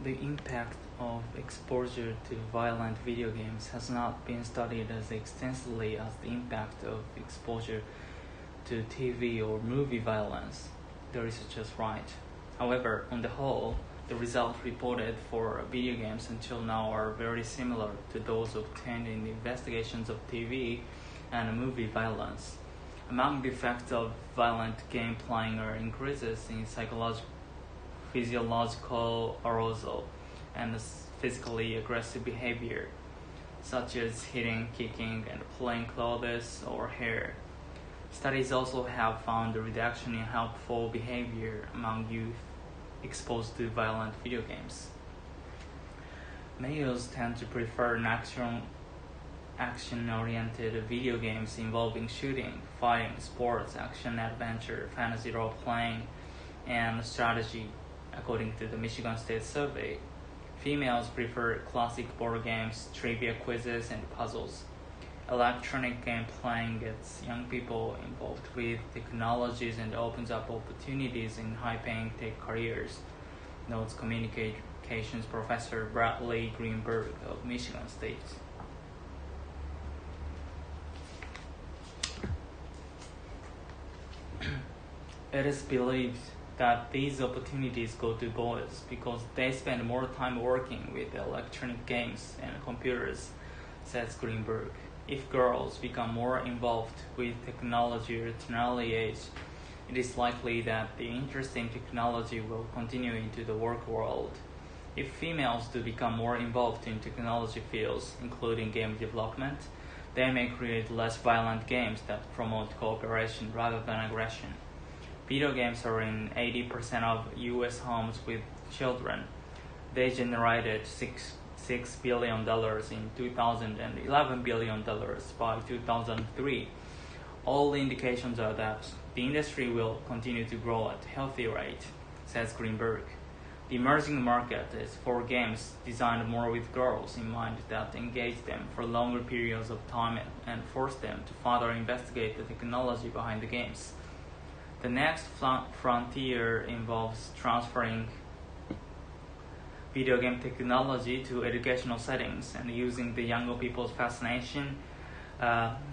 The impact of exposure to violent video games has not been studied as extensively as the impact of exposure to TV or movie violence, the researchers write. However, on the whole, the results reported for video games until now are very similar to those obtained in the investigations of TV and movie violence. Among the effects of violent game playing are increases in physiological arousal and physically aggressive behavior, such as hitting, kicking, and pulling clothes or hair. Studies also have found a reduction in helpful behavior among youth exposed to violent video games. Males tend to prefer action-oriented video games involving shooting, fighting, sports, action-adventure, fantasy role-playing, and strategy, according to the Michigan State Survey. Females prefer classic board games, trivia quizzes, and puzzles. Electronic game playing gets young people involved with technologies and opens up opportunities in high-paying tech careers, notes communications professor Bradley Greenberg of Michigan State. It is believed that these opportunities go to boys because they spend more time working with electronic games and computers, says Greenberg. If girls become more involved with technology at an early age, it is likely that the interest in technology will continue into the work world. If females do become more involved in technology fields, including game development, they may create less violent games that promote cooperation rather than aggression. Video games are in 80% of U.S. homes with children. They generated $6 billion in 2000 and $11 billion by 2003. All indications are that the industry will continue to grow at a healthy rate, says Greenberg. The emerging market is for games designed more with girls in mind that engage them for longer periods of time and force them to further investigate the technology behind the games. The next frontier involves transferring video game technology to educational settings and using the younger people's fascination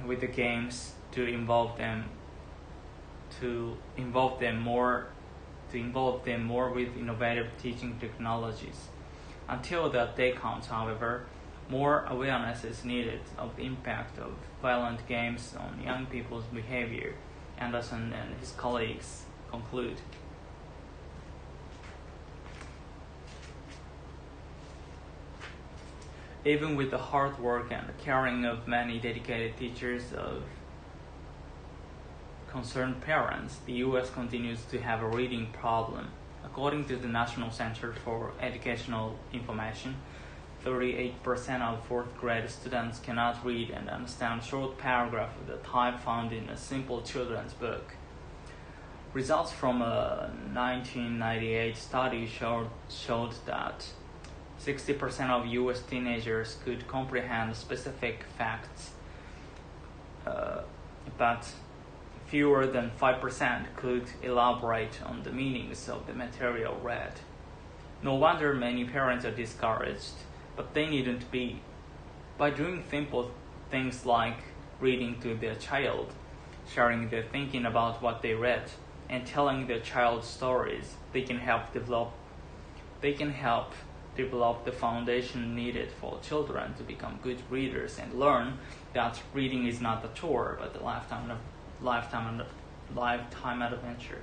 with the games to involve them more with innovative teaching technologies. Until that day comes, however, more awareness is needed of the impact of violent games on young people's behavior, Anderson and his colleagues conclude. Even with the hard work and caring of many dedicated teachers of concerned parents, the U.S. continues to have a reading problem. According to the National Center for Educational Information, 38% of fourth grade students cannot read and understand a short paragraph of the type found in a simple children's book. Results from a 1998 study showed that 60% of U.S. teenagers could comprehend specific facts, but fewer than 5% could elaborate on the meanings of the material read. No wonder many parents are discouraged, but they needn't be. By doing simple things like reading to their child, sharing their thinking about what they read, and telling their child stories, they can help develop the foundation needed for children to become good readers and learn that reading is not a chore but a lifetime adventure.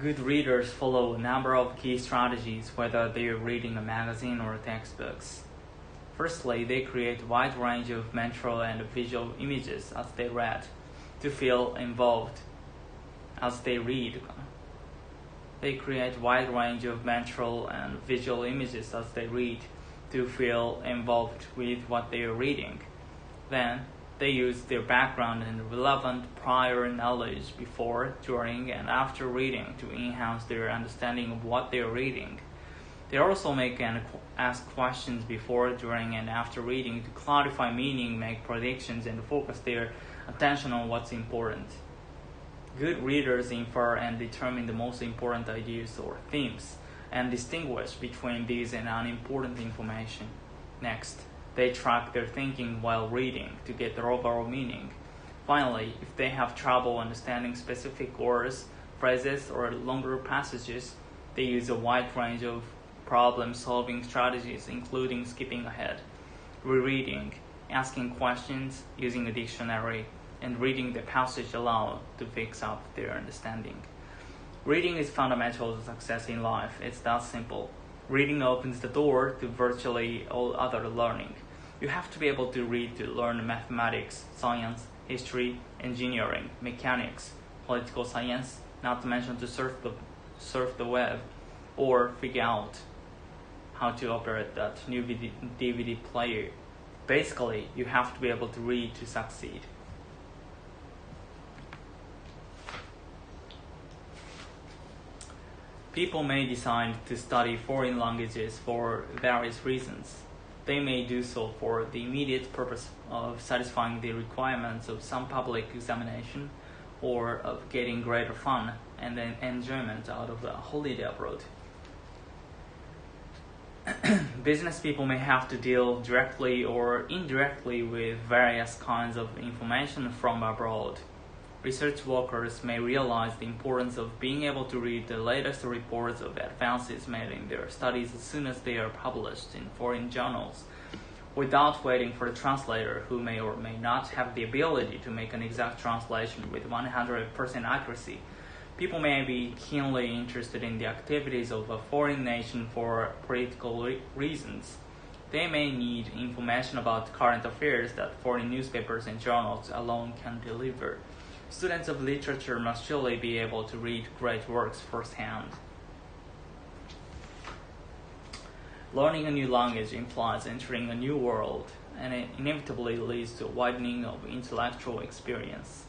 Good readers follow a number of key strategies whether they are reading a magazine or textbooks. Firstly, they create a wide range of mental and visual images as they read to feel involved as they read. They create a wide range of mental and visual images as they read to feel involved with what they are reading. Then, they use their background and relevant prior knowledge before, during, and after reading to enhance their understanding of what they are reading. They also make and ask questions before, during, and after reading to clarify meaning, make predictions, and focus their attention on what's important. Good readers infer and determine the most important ideas or themes, and distinguish between these and unimportant information. Next, they track their thinking while reading to get the overall meaning. Finally, if they have trouble understanding specific words, phrases, or longer passages, they use a wide range of problem-solving strategies, including skipping ahead, rereading, asking questions, using a dictionary, and reading the passage aloud to fix up their understanding. Reading is fundamental to success in life. It's that simple. Reading opens the door to virtually all other learning. You have to be able to read to learn mathematics, science, history, engineering, mechanics, political science, not to mention to surf the web, or figure out how to operate that new DVD player. Basically, you have to be able to read to succeed. People may decide to study foreign languages for various reasons. They may do so for the immediate purpose of satisfying the requirements of some public examination, or of getting greater fun and enjoyment out of a holiday abroad. Business people may have to deal directly or indirectly with various kinds of information from abroad. Research workers may realize the importance of being able to read the latest reports of advances made in their studies as soon as they are published in foreign journals, without waiting for the translator, who may or may not have the ability to make an exact translation with 100% accuracy. People may be keenly interested in the activities of a foreign nation for political reasons. They may need information about current affairs that foreign newspapers and journals alone can deliver. Students of literature must surely be able to read great works firsthand. Learning a new language implies entering a new world, and it inevitably leads to a widening of intellectual experience.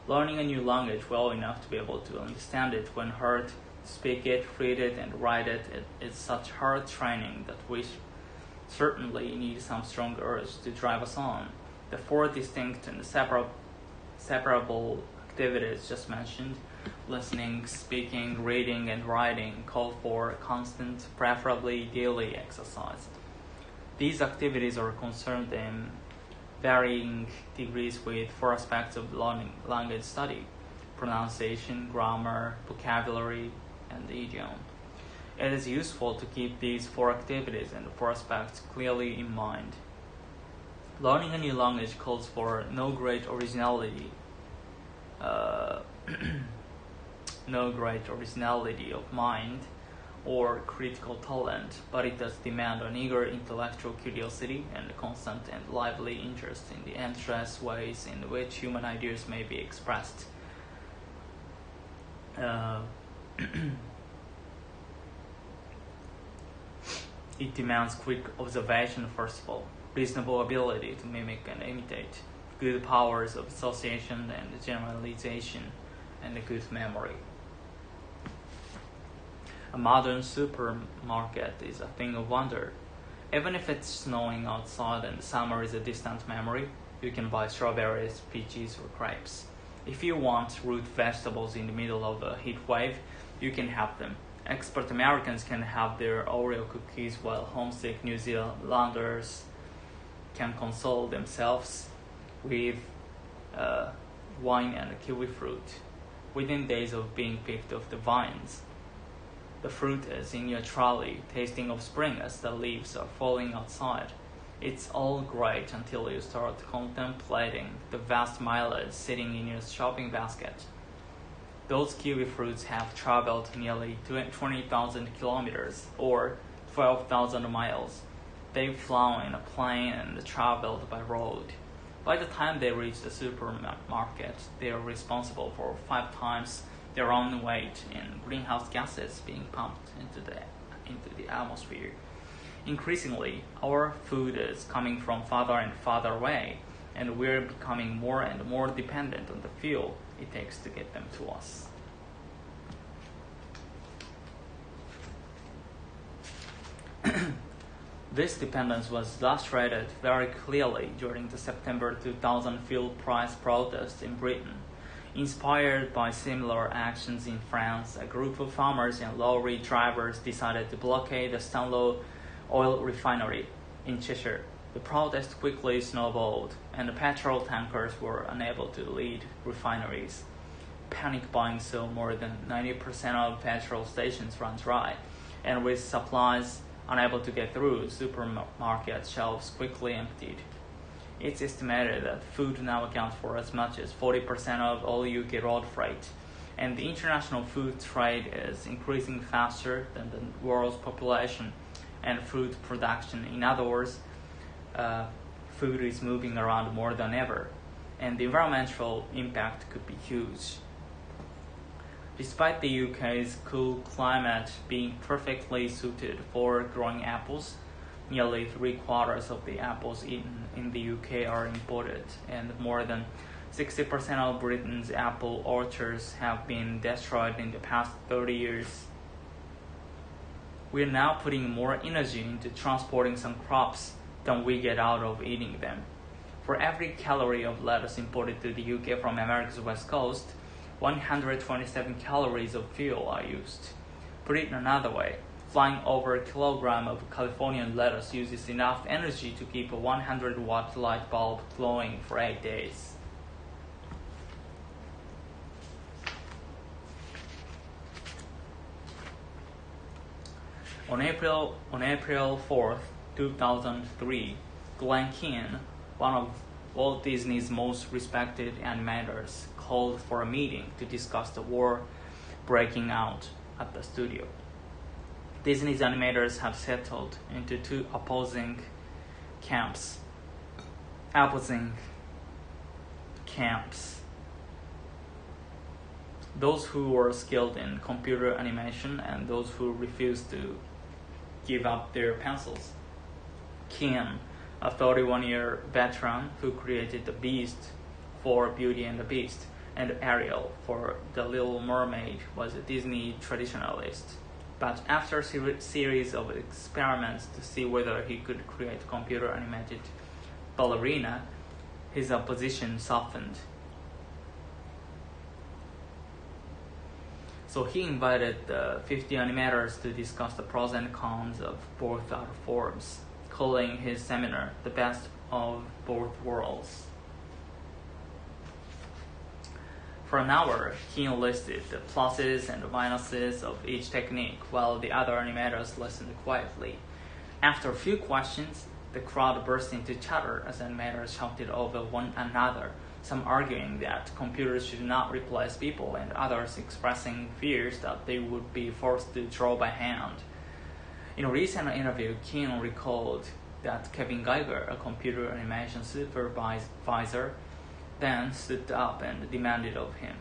Learning a new language well enough to be able to understand it when heard, speak it, read it, and write it is such hard training that we certainly need some strong urge to drive us on. The four distinct and separable activities just mentioned, listening, speaking, reading, and writing, call for constant, preferably daily exercise. These activities are concerned in varying degrees with four aspects of learning language study: pronunciation, grammar, vocabulary, and idiom. It is useful to keep these four activities and four aspects clearly in mind. Learning a new language calls for no great originality of mind or critical talent, but it does demand an eager intellectual curiosity and a constant and lively interest in the endless ways in which human ideas may be expressed. It demands quick observation, first of all, reasonable ability to mimic and imitate, good powers of association and generalization, and a good memory. A modern supermarket is a thing of wonder. Even if it's snowing outside and summer is a distant memory, you can buy strawberries, peaches, or grapes. If you want root vegetables in the middle of a heat wave, you can have them. Expert Americans can have their Oreo cookies, while homesick New Zealanders can console themselves with wine and kiwi fruit within days of being picked off the vines. The fruit is in your trolley, tasting of spring as the leaves are falling outside. It's all great until you start contemplating the vast mileage sitting in your shopping basket. Those kiwi fruits have traveled nearly 20,000 kilometers, or 12,000 miles. They've flown in a plane and traveled by road. By the time they reach the supermarket, they are responsible for 5 times their own weight in greenhouse gases being pumped into the atmosphere. Increasingly, our food is coming from farther and farther away, and we're becoming more and more dependent on the fuel it takes to get them to us. This dependence was illustrated very clearly during the September 2000 fuel price protest in Britain. Inspired by similar actions in France, a group of farmers and lorry drivers decided to blockade the Stanlow oil refinery in Cheshire. The protest quickly snowballed, and the petrol tankers were unable to lead refineries. Panic buying saw more than 90% of petrol stations run dry, and with supplies unable to get through, supermarket shelves quickly emptied. It's estimated that food now accounts for as much as 40% of all UK road freight, and the international food trade is increasing faster than the world's population and food production. In other words, food is moving around more than ever, and the environmental impact could be huge. Despite the UK's cool climate being perfectly suited for growing apples, nearly 3/4 of the apples eaten in the UK are imported, and more than 60% of Britain's apple orchards have been destroyed in the past 30 years. We are now putting more energy into transporting some crops than we get out of eating them. For every calorie of lettuce imported to the UK from America's west coast, 127 calories of fuel are used. Put it another way, flying over a kilogram of Californian lettuce uses enough energy to keep a 100-watt light bulb glowing for 8 days. On April 4th, 2003, Glenn Keane, one of Walt Disney's most respected animators, called for a meeting to discuss the war breaking out at the studio. Disney's animators have settled into two opposing camps. Those who were skilled in computer animation and those who refused to give up their pencils. Keane, a 31-year veteran who created The Beast for Beauty and the Beast and Ariel for The Little Mermaid, was a Disney traditionalist. But after a series of experiments to see whether he could create computer-animated ballerina, his opposition softened. So he invited the 50 animators to discuss the pros and cons of both art forms, calling his seminar The Best of Both Worlds. For an hour, he listed the pluses and minuses of each technique, while the other animators listened quietly. After a few questions, the crowd burst into chatter as animators shouted over one another, some arguing that computers should not replace people, and others expressing fears that they would be forced to draw by hand. In a recent interview, Keane recalled that Kevin Geiger, a computer animation supervisor, then stood up and demanded of him,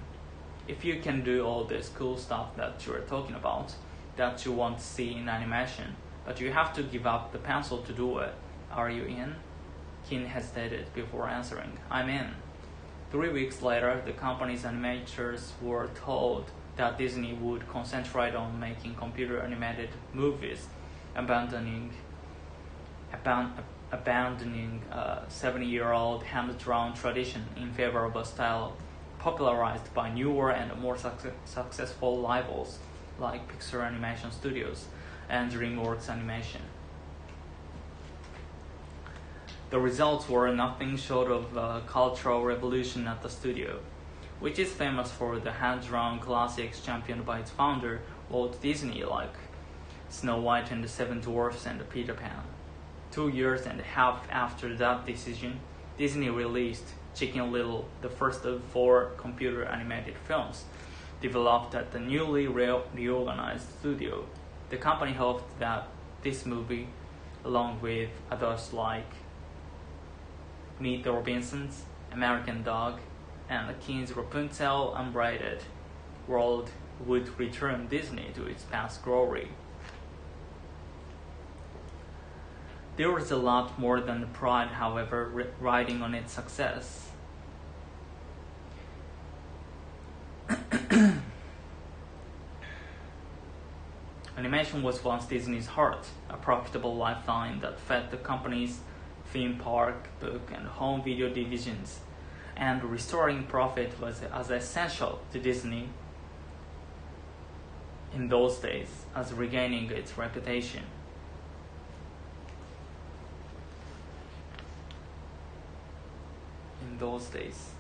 "If you can do all this cool stuff that you're talking about, that you want to see in animation, but you have to give up the pencil to do it, are you in?" Keane hesitated before answering, "I'm in." 3 weeks later, the company's animators were told that Disney would concentrate on making computer-animated movies, abandoning a 70-year-old hand-drawn tradition in favor of a style popularized by newer and more successful rivals like Pixar Animation Studios and DreamWorks Animation. The results were nothing short of a cultural revolution at the studio, which is famous for the hand-drawn classics championed by its founder, Walt Disney, like Snow White and the Seven Dwarfs and Peter Pan. 2 years and a half after that decision, Disney released Chicken Little, the first of 4 computer-animated films developed at the newly reorganized studio. The company hoped that this movie, along with others like Meet the Robinsons, American Dog, and Keen's Rapunzel Unbraided world, would return Disney to its past glory. There was a lot more than pride, however, riding on its success. Animation was once Disney's heart, a profitable lifeline that fed the company's theme park, book, and home video divisions, and restoring profit was as essential to Disney in those days as regaining its reputation. In those days.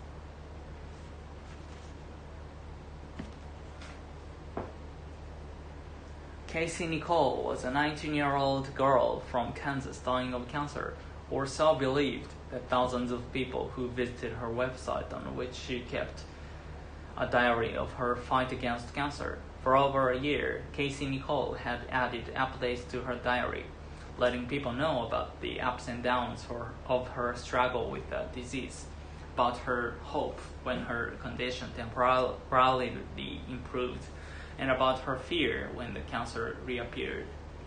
Casey Nicole was a 19-year-old girl from Kansas dying of cancer, or so believed that thousands of people who visited her website, on which she kept a diary of her fight against cancer. For over a year, Casey Nicole had added updates to her diary, letting people know about the ups and downs of her struggle with the disease, about her hope when her condition temporarily improved, and about her fear when the cancer reappeared.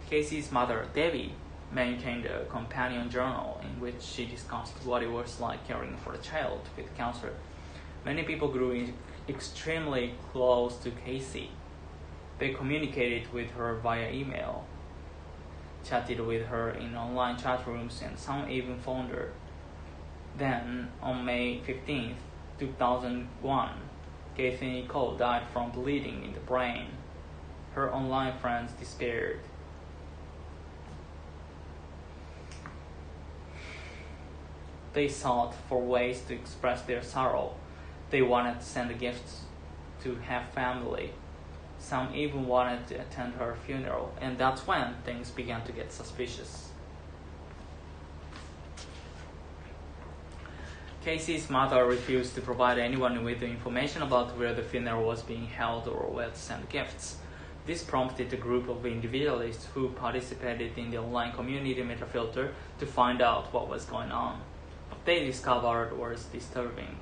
Casey's mother, Debbie, maintained a companion journal in which she discussed what it was like caring for a child with cancer. Many people grew extremely close to Casey. They communicated with her via email, chatted with her in online chat rooms, and some even phoned her. Then, on May 15, 2001, Casey Nicole died from bleeding in the brain. Her online friends despaired. They sought for ways to express their sorrow. They wanted to send gifts to her family. Some even wanted to attend her funeral, and that's when things began to get suspicious. Casey's mother refused to provide anyone with information about where the funeral was being held or where to send gifts. This prompted a group of individualists who participated in the online community Metafilter to find out what was going on. What they discovered was disturbing.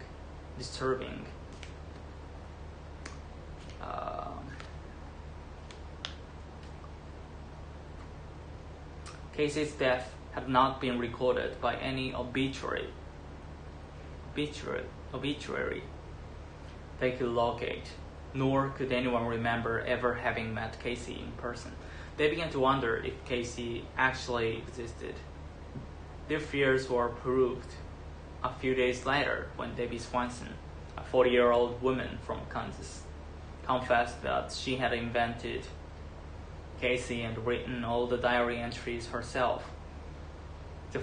Casey's death had not been recorded by any obituary they could locate, nor could anyone remember ever having met Casey in person. They began to wonder if Casey actually existed. Their fears were proved a few days later when Debbie Swanson, a 40-year-old woman from Kansas, confessed that she had invented Casey and written all the diary entries herself. The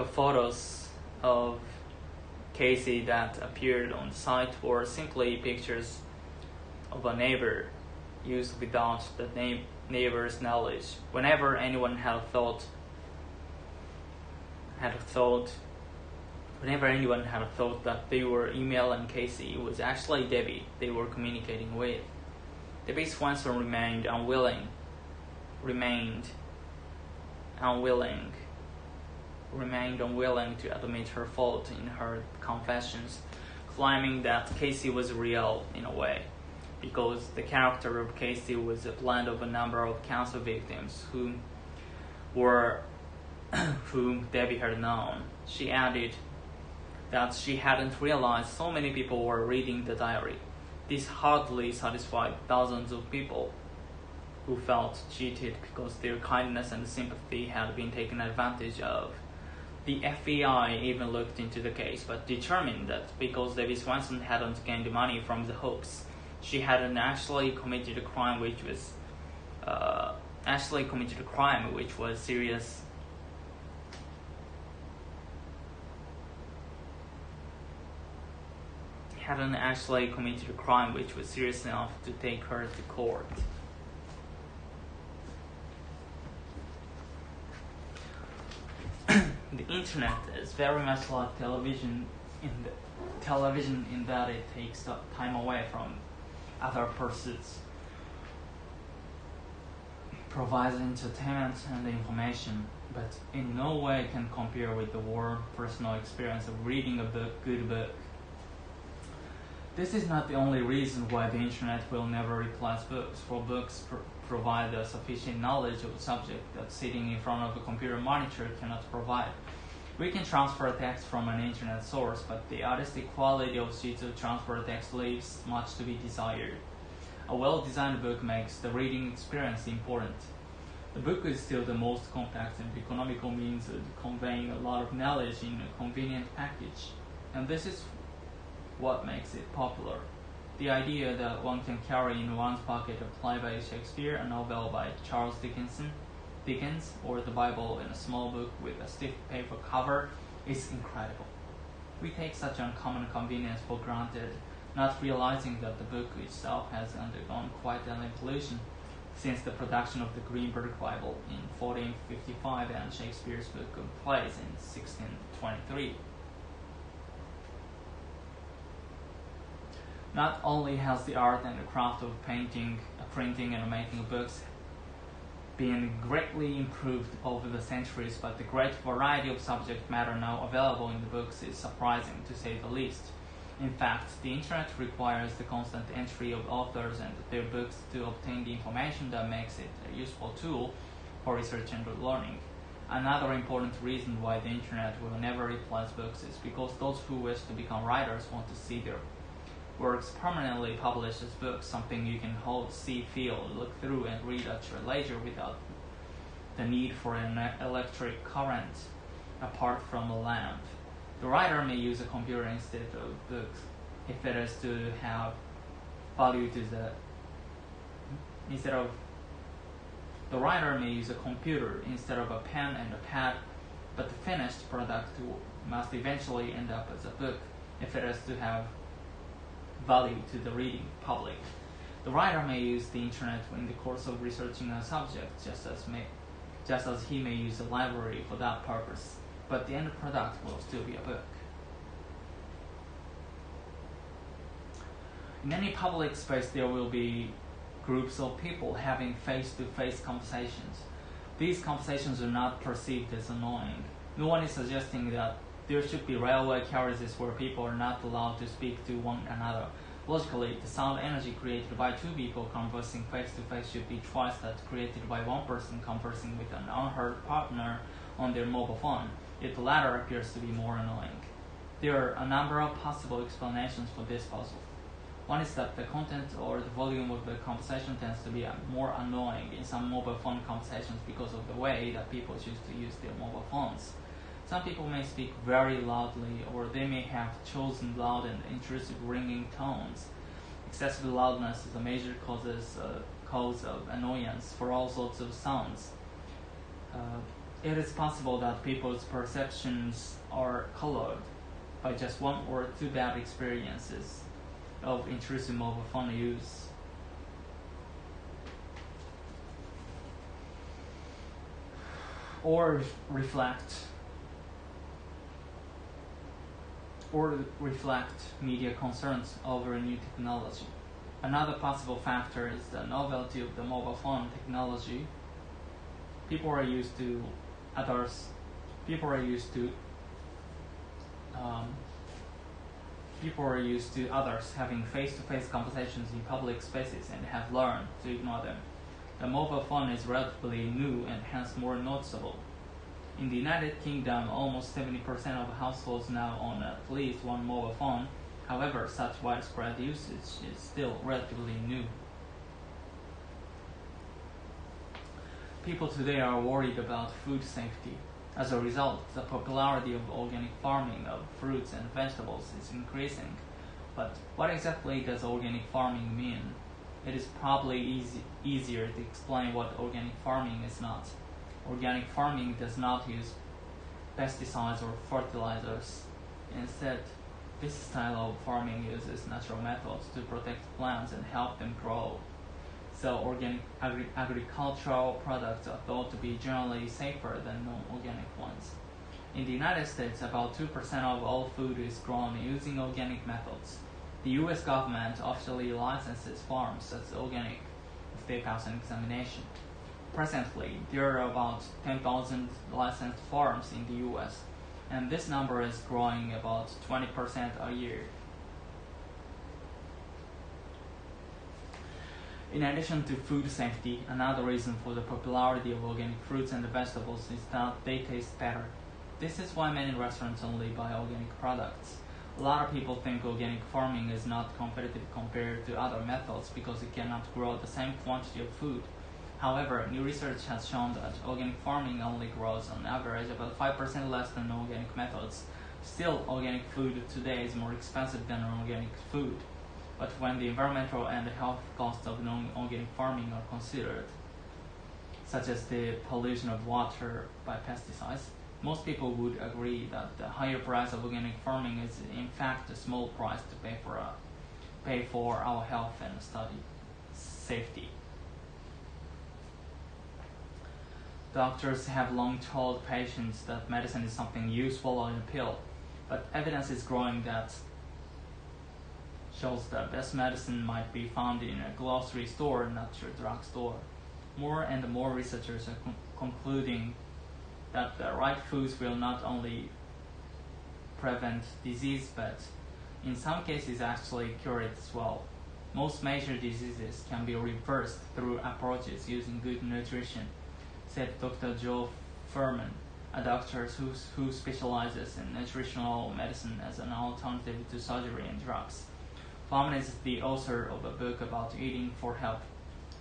photos of Casey that appeared on the site were simply pictures of a neighbor used without the neighbor's knowledge. Whenever anyone had thought that they were emailing Casey, it was actually Debbie they were communicating with. Debbie Swanson remained unwilling to admit her fault in her confessions, claiming that Casey was real in a way, because the character of Casey was a blend of a number of cancer victims whom Debbie had known. She added that she hadn't realized so many people were reading the diary. This hardly satisfied thousands of people who felt cheated because their kindness and sympathy had been taken advantage of. The FBI even looked into the case, but determined that because Debbie Swanson hadn't gained money from the hoax, she hadn't actually committed a crime which was serious. Hadn't actually committed a crime which was serious enough to take her to court. The internet is very much like television in that it takes time away from other pursuits, provides entertainment and information, but in no way can compare with the warm personal experience of reading a good book. This is not the only reason why the internet will never replace books, for books provide a sufficient knowledge of a subject that sitting in front of a computer monitor cannot provide. We can transfer text from an internet source, but the artistic quality of sheets of transfer text leaves much to be desired. A well-designed book makes the reading experience important. The book is still the most compact and economical means of conveying a lot of knowledge in a convenient package, and this is what makes it popular. The idea that one can carry in one's pocket a play by Shakespeare, a novel by Charles Dickens, or the Bible in a small book with a stiff paper cover is incredible. We take such uncommon convenience for granted, not realizing that the book itself has undergone quite an evolution since the production of the Greenberg Bible in 1455 and Shakespeare's Book of Plays in 1623. Not only has the art and the craft of painting, printing, and making books been greatly improved over the centuries, but the great variety of subject matter now available in the books is surprising, to say the least. In fact, the internet requires the constant entry of authors and their books to obtain the information that makes it a useful tool for research and learning. Another important reason why the internet will never replace books is because those who wish to become writers want to see their works permanently published as books, something you can hold, see, feel, look through, and read at your leisure without the need for an electric current apart from a lamp. The writer may use a computer instead of books if it is to have value to the writer may use a computer instead of a pen and a pad, but the finished product must eventually end up as a book if it is to have value to the reading public. The writer may use the internet in the course of researching a subject, just as he may use a library for that purpose, but the end product will still be a book. In any public space, there will be groups of people having face-to-face conversations. These conversations are not perceived as annoying. No one is suggesting that there should be railway carriages where people are not allowed to speak to one another. Logically, the sound energy created by two people conversing face-to-face should be twice that created by one person conversing with an unheard partner on their mobile phone, yet the latter appears to be more annoying. There are a number of possible explanations for this puzzle. One is that the content or the volume of the conversation tends to be more annoying in some mobile phone conversations because of the way that people choose to use their mobile phones. Some people may speak very loudly, or they may have chosen loud and intrusive ringing tones. Excessive loudness is a major cause of annoyance for all sorts of sounds. It is possible that people's perceptions are colored by just one or two bad experiences of intrusive mobile phone use. Or reflect media concerns over new technology. Another possible factor is the novelty of the mobile phone technology. People are used to others having face-to-face conversations in public spaces and have learned to ignore them. The mobile phone is relatively new and hence more noticeable. In the United Kingdom, almost 70% of households now own at least one mobile phone. However, such widespread usage is still relatively new. People today are worried about food safety. As a result, the popularity of organic farming of fruits and vegetables is increasing. But what exactly does organic farming mean? It is probably easier to explain what organic farming is not. Organic farming does not use pesticides or fertilizers. Instead, this style of farming uses natural methods to protect plants and help them grow. So organic agricultural products are thought to be generally safer than non-organic ones. In the United States, about 2% of all food is grown using organic methods. The U.S. government officially licenses farms as organic if they pass an examination. Presently, there are about 10,000 licensed farms in the U.S., and this number is growing about 20% a year. In addition to food safety, another reason for the popularity of organic fruits and vegetables is that they taste better. This is why many restaurants only buy organic products. A lot of people think organic farming is not competitive compared to other methods because it cannot grow the same quantity of food. However, new research has shown that organic farming only grows on average about 5% less than organic methods. Still, organic food today is more expensive than organic food. But when the environmental and health costs of non-organic farming are considered, such as the pollution of water by pesticides, most people would agree that the higher price of organic farming is in fact a small price to pay for our health and safety. Doctors have long told patients that medicine is something you swallow in a pill, but evidence is growing that shows that best medicine might be found in a grocery store, not your drugstore. More and more researchers are concluding that the right foods will not only prevent disease, but in some cases actually cure it as well. Most major diseases can be reversed through approaches using good nutrition, said Dr. Joe Furman, a doctor who specializes in nutritional medicine as an alternative to surgery and drugs. Furman is the author of a book about eating for health.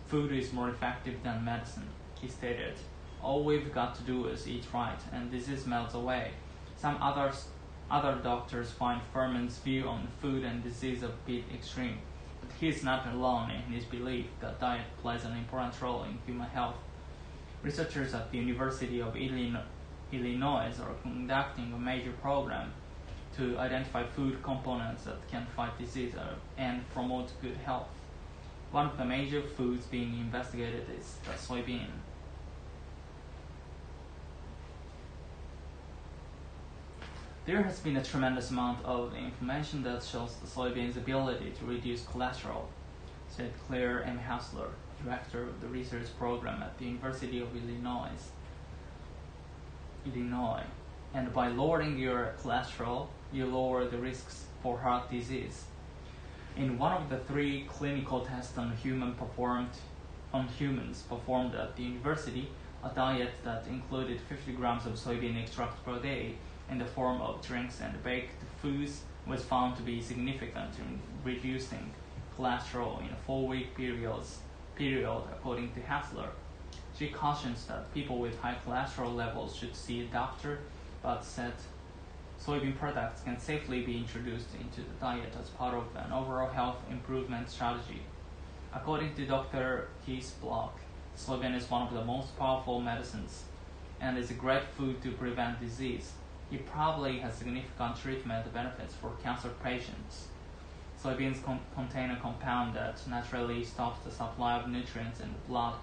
Food is more effective than medicine, he stated. All we've got to do is eat right, and disease melts away. Some other doctors find Furman's view on food and disease a bit extreme, but he is not alone in his belief that diet plays an important role in human health. Researchers at the University of Illinois are conducting a major program to identify food components that can fight disease and promote good health. One of the major foods being investigated is the soybean. There has been a tremendous amount of information that shows the soybean's ability to reduce cholesterol, said Claire M. Hassler, director of the research program at the University of Illinois. And by lowering your cholesterol, you lower the risks for heart disease. In one of the 3 clinical tests on humans performed at the university, a diet that included 50 grams of soybean extract per day in the form of drinks and baked foods was found to be significant in reducing cholesterol in a 4-week period, according to Hassler. She cautions that people with high cholesterol levels should see a doctor, but said soybean products can safely be introduced into the diet as part of an overall health improvement strategy. According to Dr. Keith's blog, soybean is one of the most powerful medicines and is a great food to prevent disease. It probably has significant treatment benefits for cancer patients. Soybeans contain a compound that naturally stops the supply of nutrients in the blood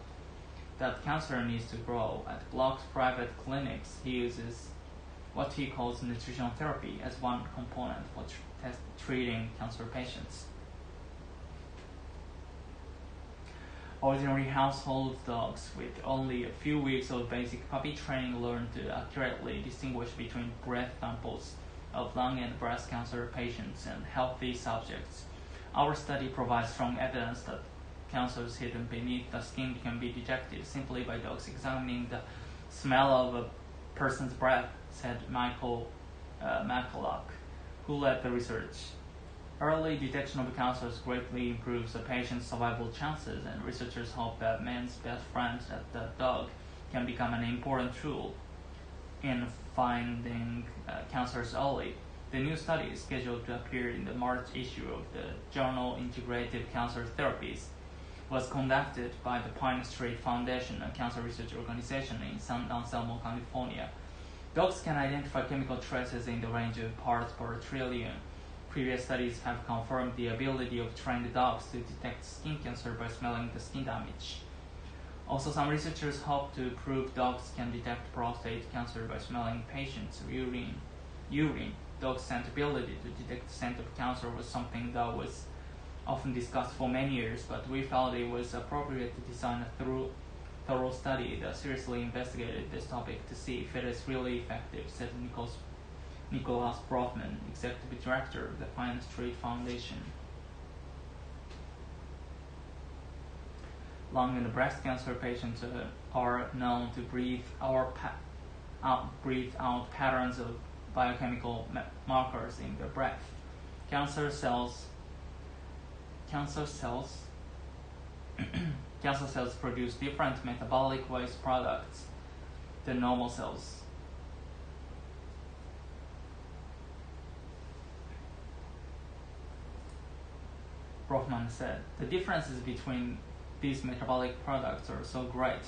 that cancer needs to grow. At Block's private clinics, he uses what he calls nutritional therapy as one component for treating cancer patients. Ordinary household dogs with only a few weeks of basic puppy training learn to accurately distinguish between breath samples of lung and breast cancer patients and healthy subjects. Our study provides strong evidence that cancers hidden beneath the skin can be detected simply by dogs examining the smell of a person's breath, said Michael McCulloch, who led the research. Early detection of cancers greatly improves a patient's survival chances, and researchers hope that man's best friend, the dog, can become an important tool in finding cancers early. The new study is scheduled to appear in the March issue of the journal Integrative Cancer Therapies. Was conducted by the Pine Street Foundation, a cancer research organization in San Anselmo, California. Dogs can identify chemical traces in the range of parts per trillion. Previous studies have confirmed the ability of trained dogs to detect skin cancer by smelling the skin damage. Also, some researchers hope to prove dogs can detect prostate cancer by smelling patients' urine. Dogs' scent ability to detect the scent of cancer was something that was often discussed for many years, but we felt it was appropriate to design a thorough study that seriously investigated this topic to see if it is really effective, said Nicholas Brofman, executive director of the Pine Street Foundation. Lung and breast cancer patients are known to breathe out patterns of biochemical markers in their breath. Cancer cells Cancer cells produce different metabolic waste products than normal cells. Brofman said, the differences between these metabolic products are so great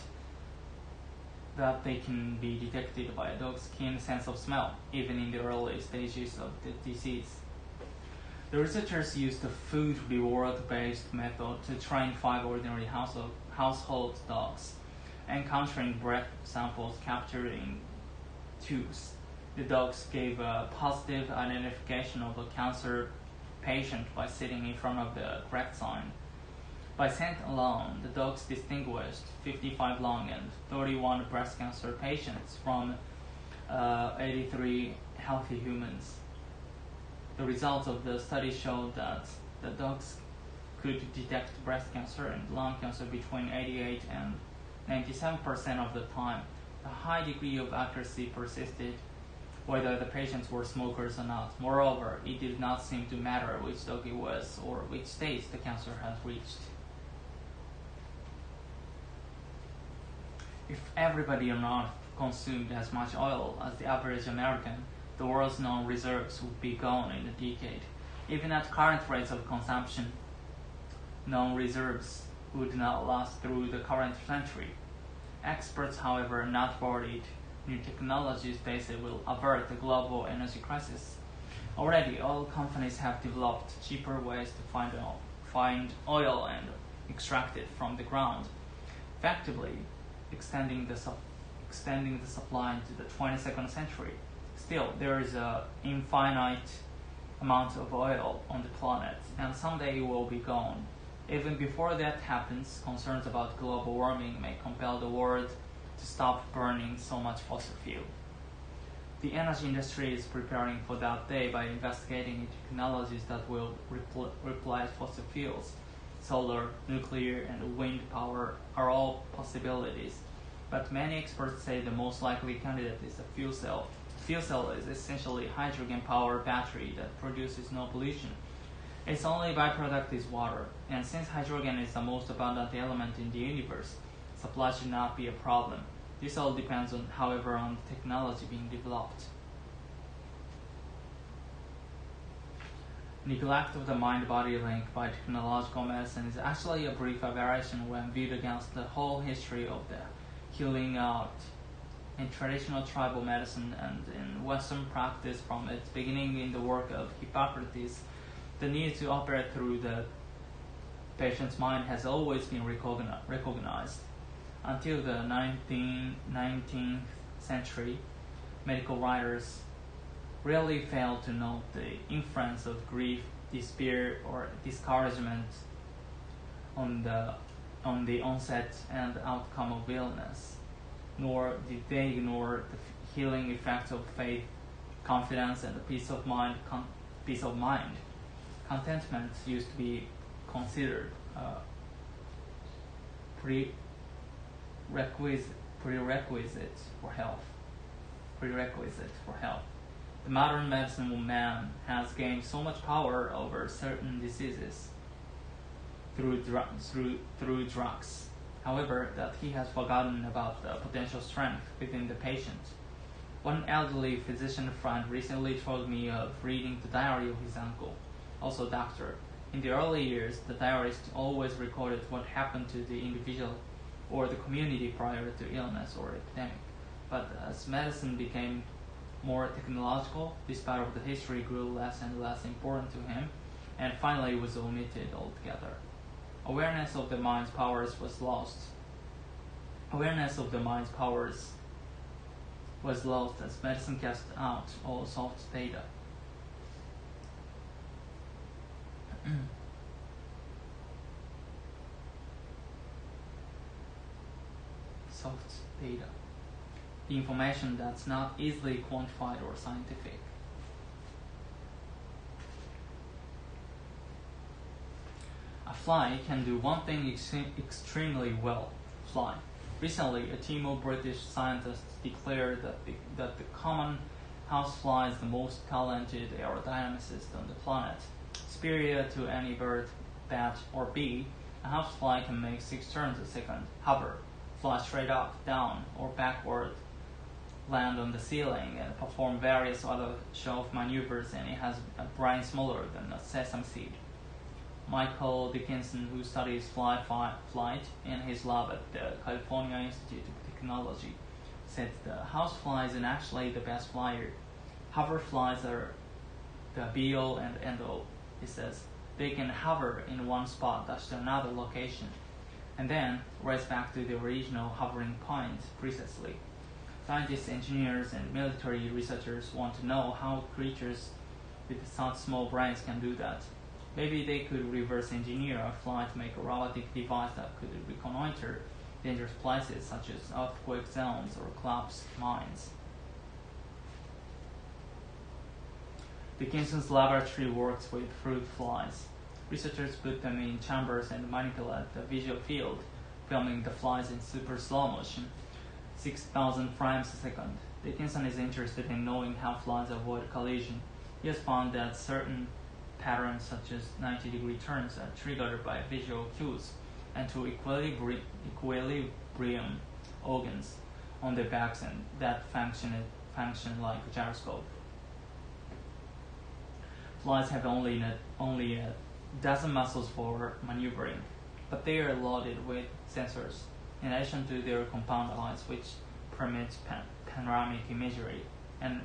that they can be detected by a dog's keen sense of smell, even in the early stages of the disease. The researchers used a food reward-based method to train 5 ordinary household dogs, encountering breath samples captured in tubes. The dogs gave a positive identification of a cancer patient by sitting in front of the correct sign. By scent alone, the dogs distinguished 55 lung and 31 breast cancer patients from 83 healthy humans. The results of the study showed that the dogs could detect breast cancer and lung cancer between 88 and 97% of the time. A high degree of accuracy persisted whether the patients were smokers or not. Moreover, it did not seem to matter which dog it was or which stage the cancer had reached. If everybody on Earth consumed as much oil as the average American, the world's known reserves would be gone in a decade. Even at current rates of consumption, known reserves would not last through the current century. Experts, however, are not worried. New technologies, they say, will avert the global energy crisis. Already, oil companies have developed cheaper ways to find oil and extract it from the ground, effectively extending the supply into the 22nd century. Still, there is an infinite amount of oil on the planet, and someday it will be gone. Even before that happens, concerns about global warming may compel the world to stop burning so much fossil fuel. The energy industry is preparing for that day by investigating new technologies that will replace fossil fuels. Solar, nuclear, and wind power are all possibilities, but many experts say the most likely candidate is a fuel cell. A fuel cell is essentially a hydrogen-powered battery that produces no pollution. Its only byproduct is water, and since hydrogen is the most abundant element in the universe, supply should not be a problem. This all depends on, however, on the technology being developed. Neglect of the mind-body link by technological medicine is actually a brief aberration when viewed against the whole history of the healing art in traditional tribal medicine and in Western practice from its beginning in the work of Hippocrates. The need to operate through the patient's mind has always been recognized. Until the 19th century, medical writers rarely failed to note the influence of grief, despair, or discouragement on the onset and outcome of illness, nor did they ignore the healing effects of faith, confidence, and peace of mind. Contentment used to be considered prerequisite for health. The modern medicine man has gained so much power over certain diseases through drugs, however, that he has forgotten about the potential strength within the patient. One elderly physician friend recently told me of reading the diary of his uncle, also a doctor. In the early years, the diarist always recorded what happened to the individual or the community prior to illness or epidemic. But as medicine became more technological, this part of the history grew less and less important to him, and finally was omitted altogether. Awareness of the mind's powers was lost. As medicine cast out all soft data. Soft data. The information that's not easily quantified or scientific. A fly can do one thing extremely well. Fly. Recently, a team of British scientists declared that the common housefly is the most talented aerodynamicist on the planet, superior to any bird, bat, or bee, A housefly can make 6 turns a second, hover, fly straight up, down, or backward, land on the ceiling, and perform various other show-off maneuvers, and it has a brain smaller than a sesame seed. Michael Dickinson, who studies flight in his lab at the California Institute of Technology, said the housefly isn't actually the best flyer. Hoverflies are the be-all and end-all, he says. They can hover in one spot dash to another location, and then race back to the original hovering point precisely. Scientists, engineers, and military researchers want to know how creatures with such small brains can do that. Maybe they could reverse engineer a fly to make a robotic device that could reconnoiter dangerous places such as earthquake zones or collapsed mines. Dickinson's laboratory works with fruit flies. Researchers put them in chambers and manipulate the visual field, filming the flies in super slow motion, 6,000 frames a second. Dickinson is interested in knowing how flies avoid collision. He has found that certain patterns such as 90-degree turns are triggered by visual cues and two equilibrium organs on their backs and that function like a gyroscope. Flies have only a dozen muscles for maneuvering, but they are loaded with sensors, in addition to their compound eyes, which permit panoramic imagery and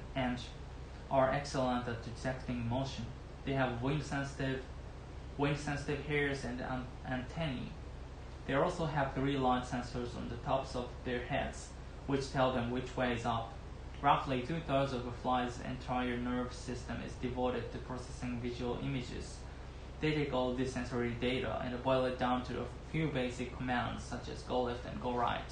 are excellent at detecting motion. They have wind-sensitive hairs and antennae. They also have 3 light sensors on the tops of their heads, which tell them which way is up. Roughly 2/3 of a fly's entire nerve system is devoted to processing visual images. They take all this sensory data and boil it down to a few basic commands such as go left and go right.